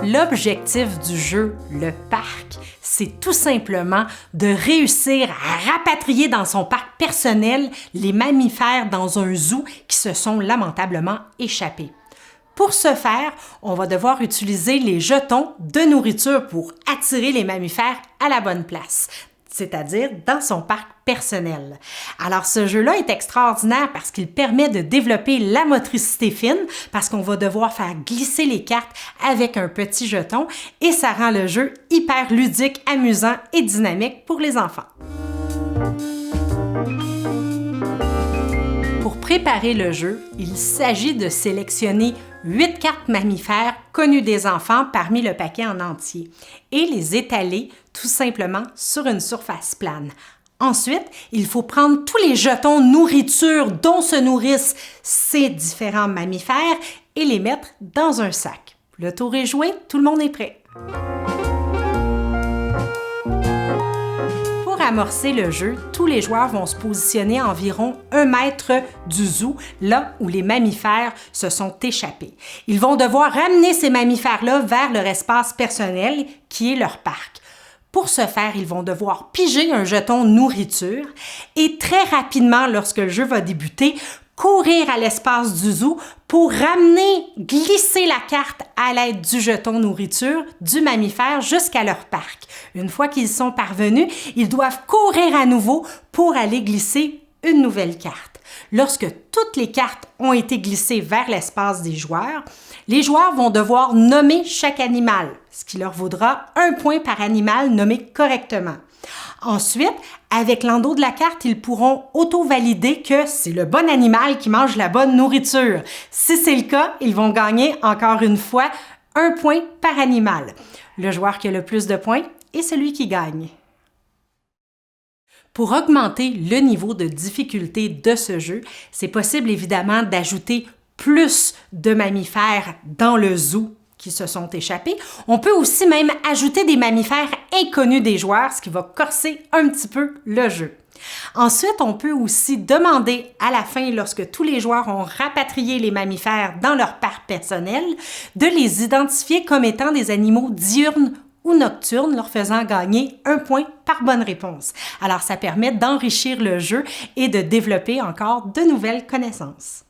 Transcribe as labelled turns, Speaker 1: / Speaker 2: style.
Speaker 1: L'objectif du jeu, le parc, c'est tout simplement de réussir à rapatrier dans son parc personnel les mammifères dans un zoo qui se sont lamentablement échappés. Pour ce faire, on va devoir utiliser les jetons de nourriture pour attirer les mammifères à la bonne place, c'est-à-dire dans son parc personnel. Alors ce jeu-là est extraordinaire parce qu'il permet de développer la motricité fine, parce qu'on va devoir faire glisser les cartes avec un petit jeton et ça rend le jeu hyper ludique, amusant et dynamique pour les enfants. Pour préparer le jeu, il s'agit de sélectionner 8 cartes mammifères connues des enfants parmi le paquet en entier et les étaler tout simplement sur une surface plane. Ensuite, il faut prendre tous les jetons nourriture dont se nourrissent ces différents mammifères et les mettre dans un sac. Le tour est joué, tout le monde est prêt. Pour amorcer le jeu, tous les joueurs vont se positionner à environ 1 mètre du zoo, là où les mammifères se sont échappés. Ils vont devoir ramener ces mammifères-là vers leur espace personnel, qui est leur parc. Pour ce faire, ils vont devoir piger un jeton nourriture et très rapidement, lorsque le jeu va débuter, courir à l'espace du zoo pour glisser la carte à l'aide du jeton nourriture du mammifère jusqu'à leur parc. Une fois qu'ils sont parvenus, ils doivent courir à nouveau pour aller glisser une nouvelle carte. Lorsque toutes les cartes ont été glissées vers l'espace des joueurs, les joueurs vont devoir nommer chaque animal, ce qui leur vaudra 1 point par animal nommé correctement. Ensuite, avec l'endos de la carte, ils pourront auto-valider que c'est le bon animal qui mange la bonne nourriture. Si c'est le cas, ils vont gagner encore une fois 1 point par animal. Le joueur qui a le plus de points est celui qui gagne. Pour augmenter le niveau de difficulté de ce jeu, c'est possible évidemment d'ajouter plus de mammifères dans le zoo qui se sont échappés. On peut aussi même ajouter des mammifères inconnus des joueurs, ce qui va corser un petit peu le jeu. Ensuite, on peut aussi demander à la fin, lorsque tous les joueurs ont rapatrié les mammifères dans leur parc personnel, de les identifier comme étant des animaux diurnes ou nocturnes, leur faisant gagner 1 point par bonne réponse. Alors, ça permet d'enrichir le jeu et de développer encore de nouvelles connaissances.